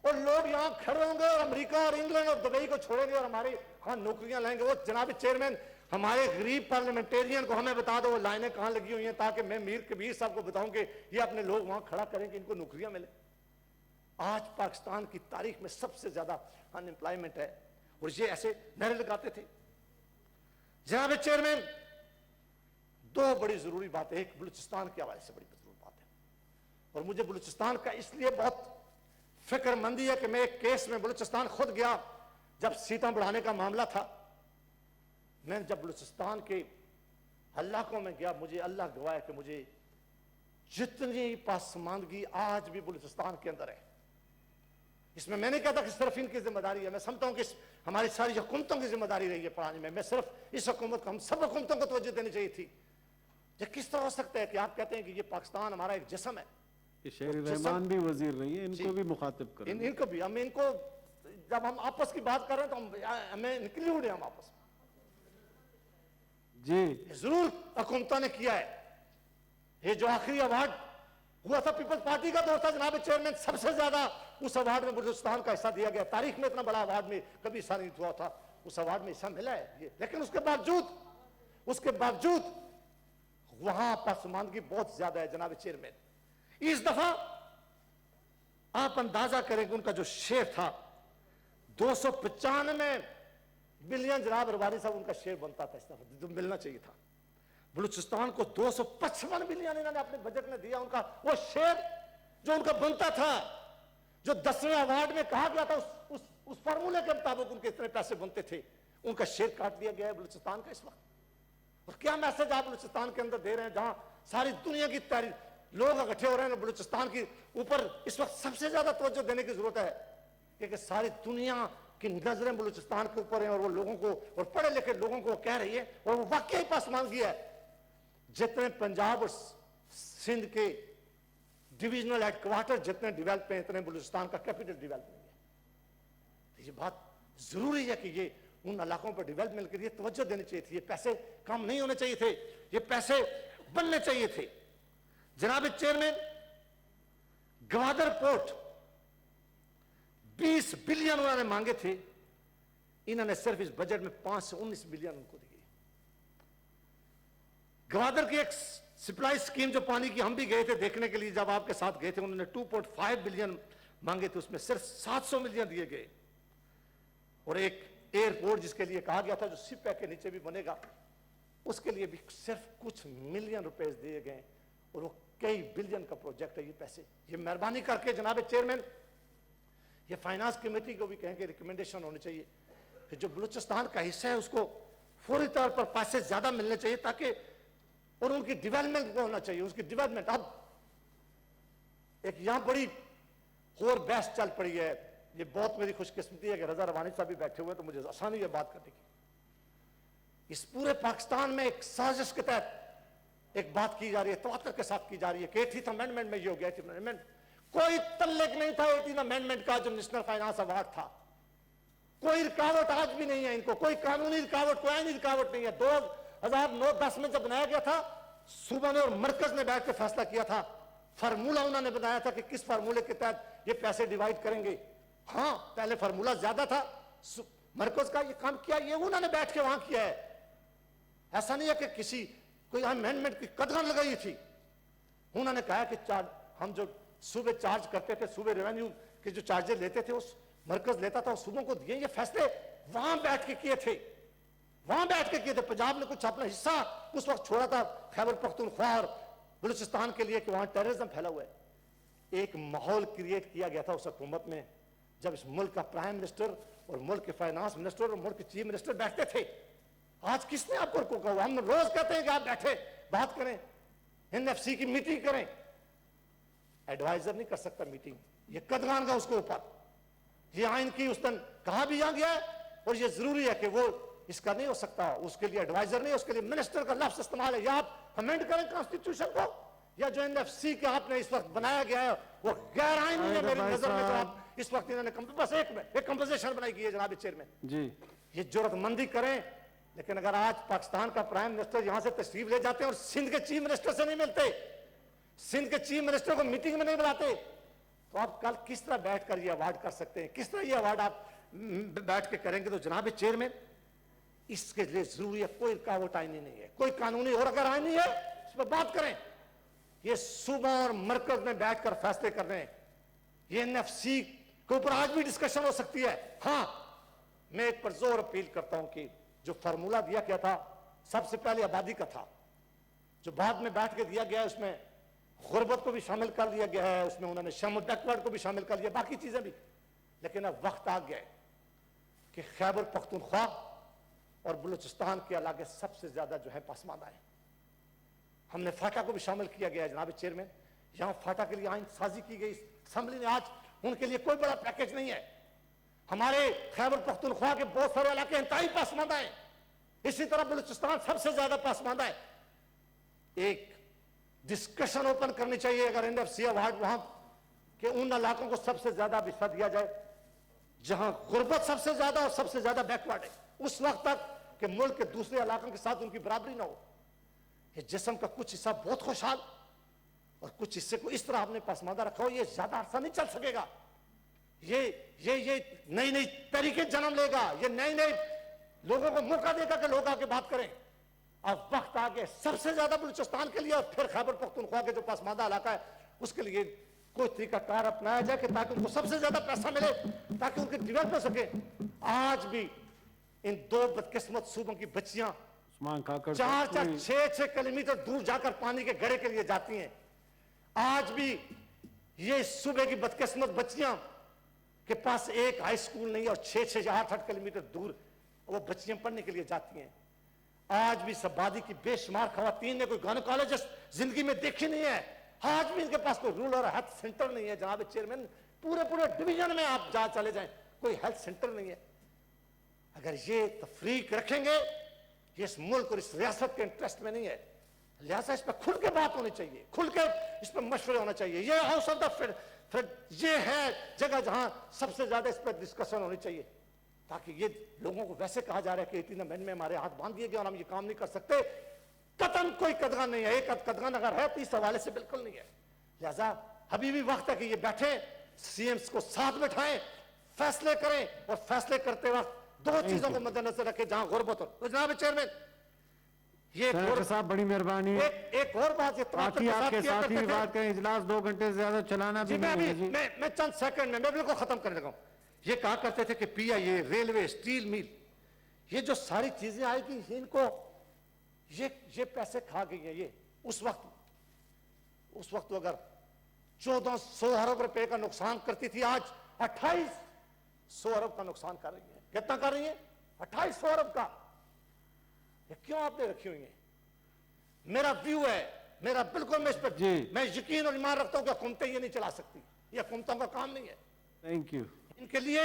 और लोग यहां खड़े होंगे और अमेरिका और इंग्लैंड और दुबई को छोड़ेंगे और हमारे यहां नौकरियां लाएंगे। वो जनाब चेयरमैन, हमारे गरीब पार्लियामेंटेरियन को हमें बता दो वो लाइनें कहां लगी हुई हैं, ताकि मैं मीर कबीर साहब को बताऊं कि ये अपने लोग वहां खड़ा करें कि इनको नौकरियां मिले। आज पाकिस्तान की तारीख में सबसे ज्यादा अनएम्प्लॉयमेंट है और ये ऐसे नारे लगाते थे। जनाब चेयरमैन, 2 बड़ी जरूरी बातें, एक बलूचिस्तान के हवाले से बड़ी जरूरी बात है, और मुझे बलूचिस्तान का इसलिए बहुत फिक्रमंदी है कि मैं एक केस में बलूचिस्तान खुद गया जब सीटें बढ़ाने का मामला था। मैं जब बलूचिस्तान के इलाकों में गया, मुझे अल्लाह गवाह है कि मुझे जितनी पासमानदगी आज भी बलूचिस्तान के अंदर है, इसमें मैं नहीं कहता कि सिर्फ इनकी जिम्मेदारी है, मैं समझता हूं कि हमारी सारी हुकूमतों की जिम्मेदारी रही है पढ़ाने में। मैं सिर्फ इस हुकूमत को, हम सब हुकूमतों को तवज्जो देनी चाहिए थी। ये किस तरह हो सकता है कि आप कहते हैं कि ये पाकिस्तान हमारा एक जिस्म है? शेर रहमान भी वजीर रही है, इनको भी मुखातिब करें। इनको भी, हम इनको, जब हम आपस की बात कर रहे हैं तो हमें इंक्लूड है हम आपस में जी। जरूर हुकूमतों ने किया है। ये जो आखिरी अवार्ड हुआ था पीपल्स पार्टी का दौर था जनाब चेयरमैन, सबसे ज्यादा उस अवार्ड में बलूचिस्तान का हिस्सा दिया गया। तारीख में इतना बड़ा अवार्ड में कभी हिस्सा नहीं हुआ था, उस अवार्ड में हिस्सा मिला है ये। लेकिन उसके बावजूद उसके बावजूद वहां पसमानदगी बहुत ज्यादा है जनाब चेयरमैन। इस दफा आप अंदाजा करेंगे उनका जो शेयर था 295 बिलियन जनाब रवानी साहब उनका शेयर बनता था, इस दफा जो मिलना चाहिए था। बलूचिस्तान को 255 बिलियन इन्होंने अपने बजट में दिया, उनका वो शेयर जो उनका बनता था, जो 10वें अवार्ड में कहा गया था उस फार्मूले के मुताबिक उनके इतने पैसे बनते थे, उनका शेयर काट दिया गया है बलूचिस्तान का इस वक्त। और क्या मैसेज आप बलूचिस्तान के अंदर दे रहे हैं, जहां सारी दुनिया की तारीफ लोग इकट्ठे हो रहे हैं बलूचिस्तान के ऊपर इस वक्त सबसे ज्यादा तवज्जो देने की जरूरत है, क्योंकि सारी दुनिया की नजरें बलूचिस्तान के ऊपर हैं और वो लोगों को और पढ़े लिखे लोगों को कह रही है, और वो वाकई पासमानदगी है। जितने पंजाब और सिंध के डिविजनल हेडक्वार्टर जितने डेवलप हैं, इतने बलूचिस्तान का कैपिटल डेवलप नहीं है। तो ये बात जरूरी है कि ये उन इलाकों पर डेवलपमेंट के लिए तवज्जो देनी चाहिए थी, ये पैसे कम नहीं होने चाहिए थे, ये पैसे बनने चाहिए थे। जनाब चेयरमैन, गवादर पोर्ट 20 बिलियन उन्होंने मांगे थे, इन्होंने सिर्फ इस बजट में 5 से 19 बिलियन उनको दिए। गवादर की एक सप्लाई स्कीम जो पानी की, हम भी गए थे देखने के लिए, जब आपके साथ गए थे, उन्होंने 2.5 बिलियन मांगे थे, उसमें सिर्फ 700 मिलियन दिए गए। और एक एयरपोर्ट जिसके लिए कहा गया था जो सिपैक के नीचे भी बनेगा, उसके लिए भी सिर्फ कुछ मिलियन रुपए दिए गए, और वो कई बिलियन का प्रोजेक्ट है। ये पैसे, ये मेहरबानी करके जनाब चेयरमैन, ये फाइनेंस कमेटी को भी कहेंगे रिकमेंडेशन होनी चाहिए कि जो बलूचिस्तान का हिस्सा है उसको फौरी तौर पर पैसे ज्यादा मिलने चाहिए, ताकि और उनकी डेवलपमेंट को होना चाहिए, उसकी डेवलपमेंट। अब एक यहां बड़ी और बहस चल पड़ी है, ये बहुत मेरी खुशकिस्मती है कि रजा रवानी साहब भी बैठे हुए हैं, तो मुझे आसानी है बात करने की। इस पूरे पाकिस्तान में एक साजिश के तहत एक बात की जा रही है, तवातर के साथ की जा रही है कि 18th अमेंडमेंट में ये हो गया। 18th अमेंडमेंट कोई तल्लक नहीं था 18th अमेंडमेंट का, जो नेशनल फाइनेंस अवार्ड था। कोई रुकावट आज भी नहीं है इनको, कोई कानूनी रुकावट, कोई आईनी रुकावट नहीं है। 2009-10 में जब बनाया गया था, सूबा ने और मरकज ने बैठ के फैसला किया था, फार्मूला उन्होंने बनाया था कि किस फार्मूले के तहत ये पैसे डिवाइड करेंगे। हाँ, पहले फार्मूला ज्यादा था, मरकज का ये काम किया, ये उन्होंने बैठ के वहां किया है। ऐसा नहीं है कि किसी कोई अमेंडमेंट की कदम लगाई थी। उन्होंने कहा कि हम जो सूबे चार्ज करते थे, सूबे रेवेन्यू के जो चार्जेस लेते थे, उस मरकज लेता था, उस सूबों को दिए। ये फैसले वहां बैठ के किए थे, वहां बैठ के किए थे। पंजाब ने कुछ अपना हिस्सा उस वक्त छोड़ा था खैबर पख्तूनख्वा और बलूचिस्तान के लिए कि वहां टेररिज्म फैला हुआ है। एक माहौल क्रिएट किया गया था उस हुकूमत में, जब इस मुल्क का प्राइम मिनिस्टर और मुल्क के फाइनेंस मिनिस्टर और मुल्क के चीफ मिनिस्टर बैठते थे। आज किसने आपको रोका हुआ? हम रोज कहते हैं कि आप बैठे बात करें, एनएफसी की मीटिंग करें। एडवाइजर नहीं कर सकता मीटिंग, ये कदगान का उसके ऊपर, ये आइन की उस दिन कहा भी आ गया है, और ये जरूरी है कि वो इसका नहीं हो सकता, उसके लिए एडवाइजर नहीं, उसके लिए मिनिस्टर का लफ्ज इस्तेमाल है। या आप अमेंड करें कॉन्स्टिट्यूशन को, या जो एनएफसी के आपने इस वक्त बनाया गया है वो गैर आईनी है मेरी नजर में। जो आप इस वक्त इन्होंने बस एक कंपोजिशन बनाई गई है जनाब चेयरमैन जी, ये जरूरतमंदी करें। लेकिन अगर आज पाकिस्तान का प्राइम मिनिस्टर यहां से तशरीफ ले जाते हैं और सिंध के चीफ मिनिस्टर से नहीं मिलते, सिंध के चीफ मिनिस्टर को मीटिंग में नहीं बुलाते, तो आप कल किस तरह बैठकर ये अवार्ड कर सकते हैं? किस तरह ये अवार्ड आप बैठ के करेंगे? तो जनाब चेयरमैन, इसके लिए जरूरी है कोई रुकावट आईनी नहीं है, कोई कानूनी, और अगर आईनी है इस पर बात करें। ये सूबा और मरकज में बैठकर फैसले कर रहे हैं। ये एनएफसी के ऊपर आज भी डिस्कशन हो सकती है। हाँ, मैं एक पर जोर अपील करता हूं कि जो फार्मूला दिया गया था सबसे पहले आबादी का था, जो बाद में बैठ के दिया गया है उसमें गुर्बत को भी शामिल कर लिया गया है, उसमें उन्होंने शम बैकवर्ड को भी शामिल कर लिया, बाकी चीजें भी। लेकिन अब वक्त आ गया है कि खैबर पख्तूनख्वा और बलूचिस्तान के इलाके सबसे ज्यादा जो है पसमानदा है। हमने फाटा को भी शामिल किया गया है जनाब चेयरमैन, यहां फाटा के लिए आइन साजी की गई असेंबली ने। आज उनके लिए कोई बड़ा पैकेज नहीं है। हमारे खैबर पख्तूनख्वा के बहुत सारे इलाके इंतहाई पासमानदा है, इसी तरह बलूचिस्तान सबसे ज्यादा पासमानदा है। एक डिस्कशन ओपन करनी चाहिए अगर एनएफसी अवार्ड वहां के उन इलाकों को सबसे ज्यादा हिस्सा दिया जाए जहां गुर्बत सबसे ज्यादा और सबसे ज्यादा बैकवर्ड है, उस वक्त तक कि मुल्क के दूसरे इलाकों के साथ उनकी बराबरी ना हो। ये जिस्म का कुछ हिस्सा बहुत खुशहाल और कुछ हिस्से को इस तरह आपने पासमानदा रखा हो, ये ज्यादा अरसा नहीं चल सकेगा। ये नई नई तरीके जन्म लेगा, ये नए नए लोगों को मौका देगा कि लोग आके बात करें। اب وقت آگے سب سے زیادہ بلوچستان کے لیے اور پھر خیبر پختونخوا کے جو پسماندہ علاقہ ہے اس کے لیے کوئی طریقہ کار اپنایا جائے کہ تاکہ ان کو سب سے زیادہ پیسہ ملے تاکہ ان کی ڈیولپ ہو سکے. آج بھی ان دو بدقسمت صوبوں کی بچیاں عثمان کھاکڑ 4-6 کلومیٹر دور جا کر پانی کے گڑھے کے لیے جاتی ہیں. آج بھی یہ صوبے کی بدقسمت بچیاں کے پاس ایک ہائی سکول نہیں اور 6-8 کلومیٹر دور وہ بچیاں پڑھنے کے لیے جاتی ہیں. آج بھی سبادی کی بے شمار خواتین نے کوئی گائنیکالوجسٹ زندگی میں دیکھی نہیں ہے. آج بھی ان کے پاس کوئی رورل ہیلتھ سینٹر نہیں ہے. جناب چیئرمین پورے ڈویژن میں آپ جہاں چلے جائیں کوئی ہیلتھ سینٹر نہیں ہے. اگر یہ تفریق رکھیں گے یہ اس ملک اور اس ریاست کے انٹرسٹ میں نہیں ہے. لہٰذا اس پہ کھل کے بات ہونی چاہیے, کھل کے اس پہ مشورے ہونا چاہیے. یہ ہاؤس آف دا یہ ہے جگہ جہاں سب سے زیادہ اس پہ ڈسکشن ہونی چاہیے تاکہ یہ لوگوں کو ویسے کہا جا رہا ہے کہ 18 امینڈمنٹ میں ہمارے ہاتھ باندھ دیے گئے اور ہم یہ کام نہیں کر سکتے. قطعاً کوئی قدغن نہیں ہے. ایک قدغن اگر ہے تو اس حوالے سے بالکل نہیں ہے. لہذا ابھی بھی وقت ہے کہ یہ بیٹھیں, سی ایمز کو ساتھ بٹھائیں, فیصلے کریں اور فیصلے کرتے وقت دو چیزوں کو مد نظر رکھیں جہاں غربت ہو. تو جناب چیئرمین یہ سینیٹر صاحب بڑی مہربانی, ایک اور بات یہ ساتھی آپ کے ساتھ ہی بات کریں, اجلاس 2 گھنٹے سے زیادہ چلانا بھی نہیں ہے. جی میں چند سیکنڈ میں بالکل ختم کرنے لگا ہوں. یہ کہا کرتے تھے کہ پی آئی اے, ریلوے, اسٹیل میل, یہ جو ساری چیزیں آئے گی ان کو یہ پیسے کھا گئی ہیں. یہ اس وقت اگر 1400 ارب روپے کا نقصان کرتی تھی آج 2800 ارب کا نقصان کر رہی ہیں. کتنا کر رہی ہیں؟ 2800 ارب کا. یہ کیوں آپ نے رکھی ہوئی ہیں؟ میرا ویو ہے, میرا بالکل میں اس پر میں یقین اور ایمان رکھتا ہوں کہ حکومتیں یہ نہیں چلا سکتی. یہ حکومتوں کا کام نہیں ہے. Thank you. ان کے لیے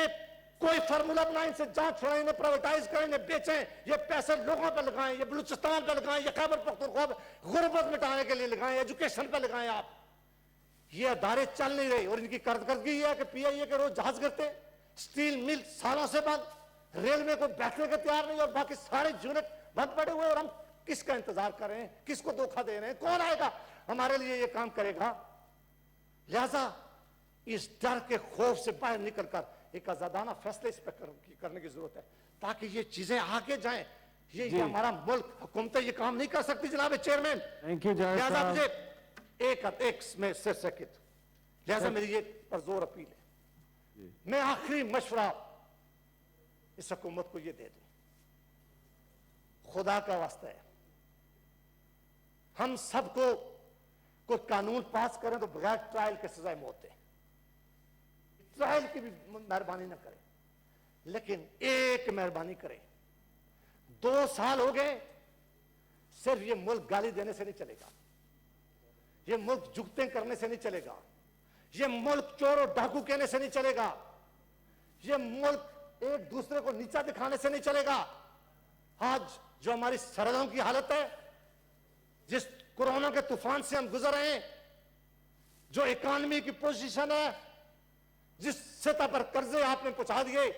کوئی فارمولا بنائیں, ان سے جانچ چھوڑائیں, انہیں پرائیویٹائز کریں, انہیں بیچیں. یہ پیسے لوگوں پہ لگائیں, یہ بلوچستان پہ لگائیں, یہ خیبر پختونخوا پہ غربت مٹانے کے لیے لگائیں, ایجوکیشن پہ لگائیں. آپ یہ ادارے چل نہیں رہے اور ان کی کارکردگی یہ ہے کہ پی آئی اے کے روز جہاز کرتے, اسٹیل مل سالوں سے بند, ریلوے کو بیٹھنے کے تیار نہیں اور باقی سارے یونٹ بند پڑے ہوئے. اور ہم کس کا انتظار کر رہے ہیں؟ کس کو دھوکہ دے رہے ہیں؟ کون آئے گا ہمارے لیے یہ کام کرے گا؟ لہذا اس ڈر کے خوف سے باہر نکل کر ایک آزادانہ فیصلے اس پہ کرنے کی ضرورت ہے تاکہ یہ چیزیں آگے جائیں. یہ ہمارا ملک, حکومتیں یہ کام نہیں کر سکتی جناب چیئرمین. لہذا مجھے ایک میں سے سیکنڈ, لہذا میری یہ پر زور اپیل ہے. میں آخری مشورہ اس حکومت کو یہ دے دوں, خدا کا واسطہ ہے, ہم سب کو کوئی قانون پاس کریں تو بغیر ٹرائل کے سزائے موت دیں. ٹرائل کی بھی مہربانی نہ کریں, لیکن ایک مہربانی کریں. 2 سال ہو گئے, صرف یہ ملک گالی دینے سے نہیں چلے گا, یہ ملک جگتیں کرنے سے نہیں چلے گا, یہ ملک چور و ڈاکو کہنے سے نہیں چلے گا, یہ ملک ایک دوسرے کو نیچا دکھانے سے نہیں چلے گا. آج جو ہماری سرحدوں کی حالت ہے, جس کورونا کے طوفان سے ہم گزر رہے ہیں, جو اکانومی کی پوزیشن ہے, جس سطح پر قرضے آپ نے پہنچا دیے,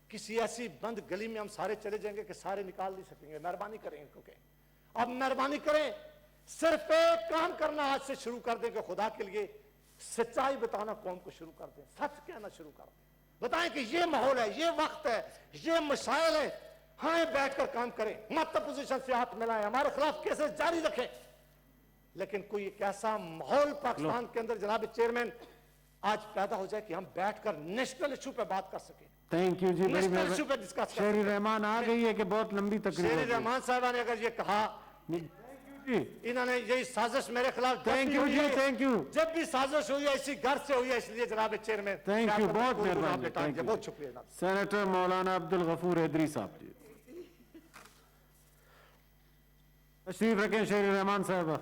کسی ایسی بند گلی میں ہم سارے چلے جائیں گے کہ سارے نکال نہیں سکیں گے. مہربانی کریں ان کو کہ اب مہربانی کریں, صرف ایک کام کرنا آج سے شروع کر دیں کہ خدا کے لیے سچائی بتانا قوم کو شروع کر دیں, سچ کہنا شروع کر دیں. بتائیں کہ یہ ماحول ہے, یہ وقت ہے, یہ مسائل ہے. ہاں بیٹھ کر کام کریں, مت پوزیشن سے ہاتھ ملائیں, ہمارے خلاف کیسز جاری رکھیں, لیکن کوئی ایک ایسا ماحول پاکستان کے اندر جناب چیئرمین آج پیدا ہو جائے کہ ہم بیٹھ کر نیشنل ایشو پہ بات کر سکیں. تھینک یو جی. نیشنل ایشو پہ ڈسکس کر شہری رحمان آ گئی ہے کہ بہت لمبی تقریر. شہری رحمان صاحبہ نے اگر یہ کہا, انہوں نے یہی سازش میرے خلاف تھینک یو جی. Thank you. جب بھی سازش ہوئی ہے اسی گھر سے ہوئی ہے, اس لیے جناب چیئرمین تھینک یو, بہت مہربانی. بہت شکریہ جناب. سینیٹر مولانا عبدالغفور حیدری صاحب جی تشریف رکھیں. شہری رحمان صاحبہ.